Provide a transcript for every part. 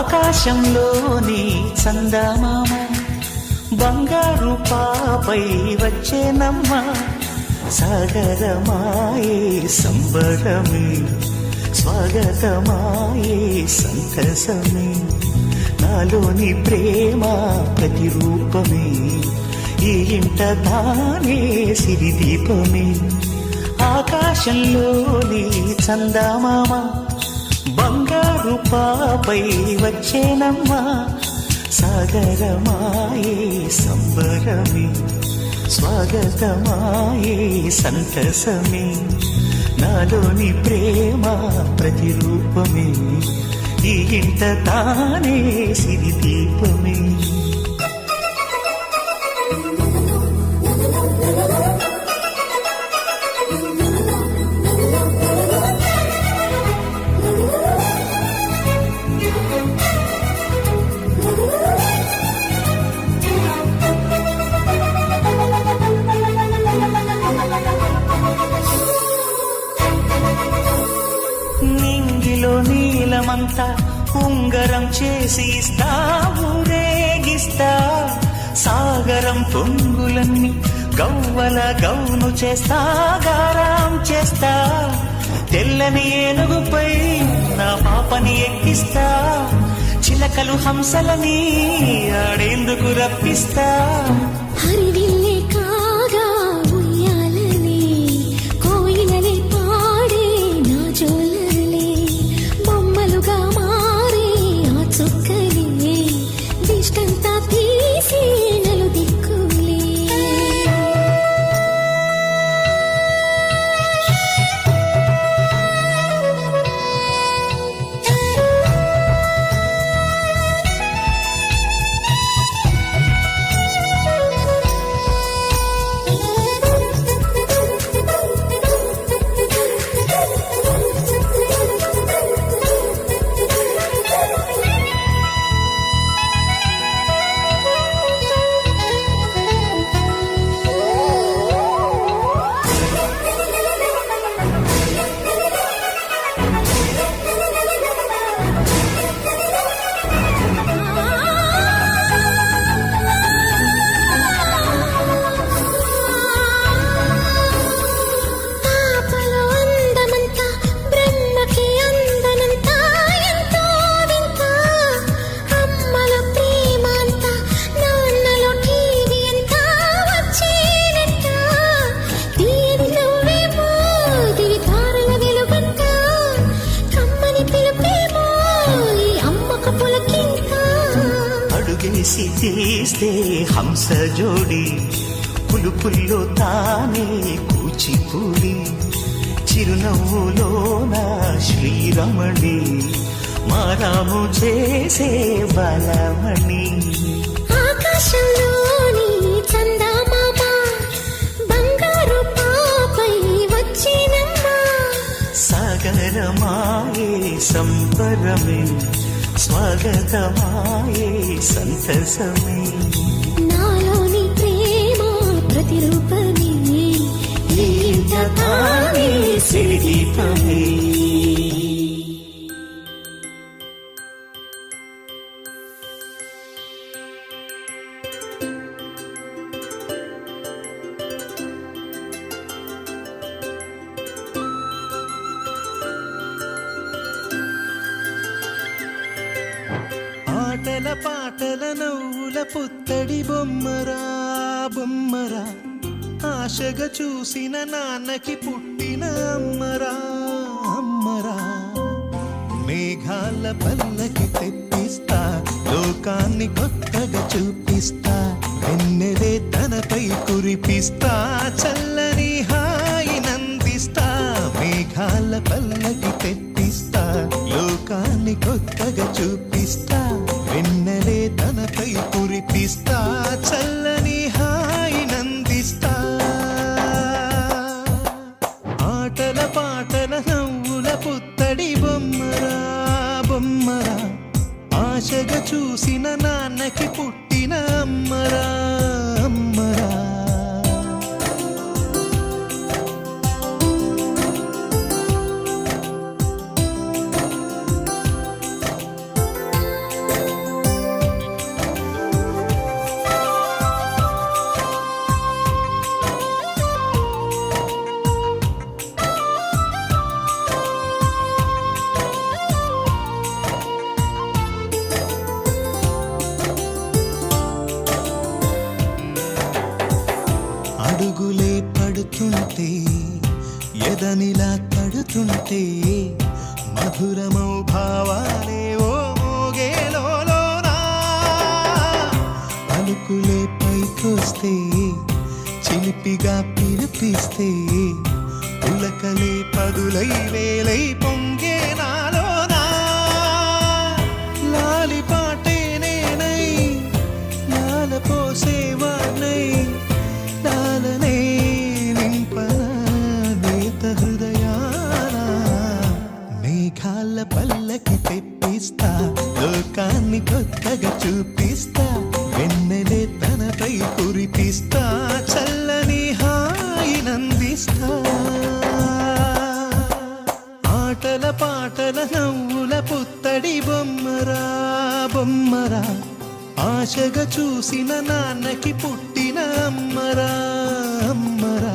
ఆకాశంలోని చందమామ బంగారు పాపై వచ్చేనమ్మ సాగరమాయే సంబరమే స్వాగతమాయే సంతసమే నాలోని ప్రేమ ప్రతిరూపమే ఈ ఇంట తానే సిరిదీపమే ఆకాశంలోని చందమామ బంగారు పాపై వచ్చేనమ్మా సాగరమాయే సంబరమే స్వాగతమాయే సంతసమే నాలోని ప్రేమ ప్రతిరూపమే ఈ ఇంట తానే సిరిదీపమే నీలమంతా ఉంగరం చేసి ఇస్తా ఊరేగిస్తా సాగరం పొంగులన్నీ గవ్వల గౌను చేస్తా గారం చేస్తా తెల్లని ఏనుగుపై నా పాపని ఎక్కిస్తా చిలకలు హంసలని ఆడేందుకు రప్పిస్తా హరివిల్లే కాగా ఉయ్యాలనే కోయిలనే పాడే నా జోలలే బొమ్మలుగా మారే ఆ చుక్కలే దిష్టంతా తీసి నలు దిక్కులే అడుగేసి తీస్తే హంస జోడి పులుపుల్లో తానే కూచిపూడి చిరునవ్వులోన శ్రీరమణి మారాము చేసే బలమణి ఆకాశంలోని చందమామ బంగారు పాపై వచ్చినమ్మా సాగరమాయే సంబరమే స్వాగతమాయే సంతసమే నాలోని ప్రేమ ప్రతిరూపమే ఈ ఇంట తానే సిరిదీపమే ఆటల పాటల నవ్వుల పుత్తడి బొమ్మరా బొమ్మరా ఆశగా చూసిన నాన్నకి పుట్టిన అమ్మరా అమ్మరా మేఘాల పల్లకి తెప్పిస్తా లోకాన్ని కొత్తగా చూపిస్తా వెన్నెలే తనపై కురిపిస్తా చల్లని హాయి నందిస్తా మేఘాల పల్లకి తెప్పిస్తా లోకాన్ని కొత్తగా చూపిస్తా వెన్నెలే తనపై ఆశగా చూసిన నాన్నకి పుట్టిన అమ్మరా అమ్మరా. అడుగులే పడుతుంటే ఎదనిలా తడుతుంటే మధురమౌ భావాలే ఓ మోగేలోనా. పలుకులే పైకొస్తే చిలిపిగా పిలిపిస్తే పులకలే పదులై వేలై పొంగే నాలోనా. లాలి పాటే నేనై లాల పోసేవాణ్ణై లాలనే నింపనా నేత హృదయాన. మేఘాల పల్లకి తెప్పిస్తా లోకాన్ని కొత్తగా చూపిస్తా. వెన్నెలే తనపై కురిపిస్తా చల్లని హాయినందిస్తా. ఆటల పాటల నవ్వుల పుత్తడి బొమ్మరా బొమ్మరా. ఆశగా చూసిన నాన్నకి పుట్టిన అమ్మరా అమ్మరా.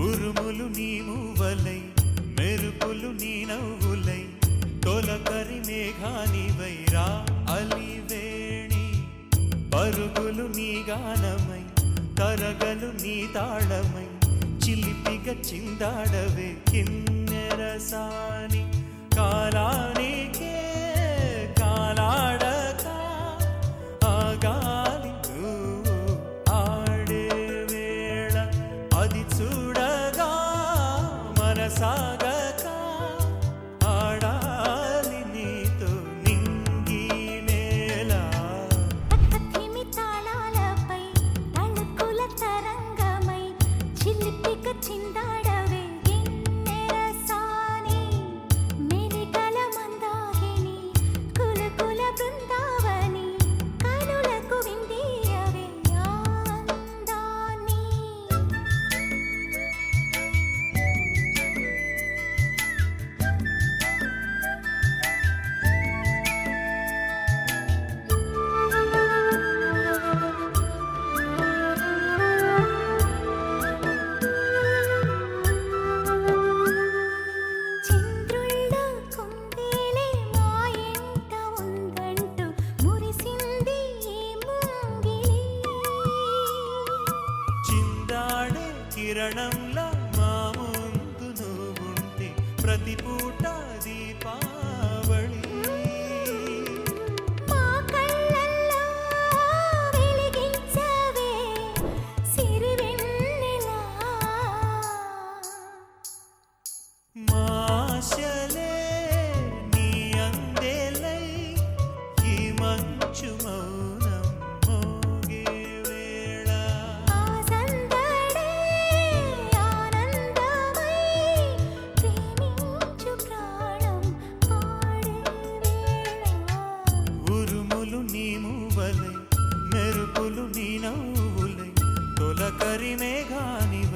ఉరుములు నీ మూవలై మెరుపులు నీ నవ్వులై తొలకరి మేఘానివై రా అలివేణి. పరుగులు నీ గానమై కరగలు నీ తాళమై చిలిపిగా చిందాడవే కిన్నెరసాని. కాలానికే కాలాడక ఆగాలి ఆడే వేళ అది చూడగా మనసాగక ఆడాలి నీతో నింగి నేల. తాళాలపై తళుకుల తరంగమై చిలిపిక చిందాడవే ఎన్నెరసాని. మెలికల మందాకిని కులకుల బృందావని కనులకు విందీయవే ఆనందాన్ని. చంద్రుళ్ళ కుందేలే మా ఎంట ఉందంటూ మురిసింది ఈ ముంగిలి. చిందాడే కిరణంలా మా ముందు నువ్వుంటే ప్రతి పూట దీపావళి. మా కళ్ళల్లో వెలిగించవే సిరివెన్నెలా. మాశలే నీ అందేలై ఈ మంచు మౌనం మోగే వేళ. ఆ సందడే ఆనందమై ప్రేమించు ప్రాణం పాడే వేళ. ఉరుములు నీ మూవలై మెరుపులు నీ నవ్వులై తొలకరి మేఘానివై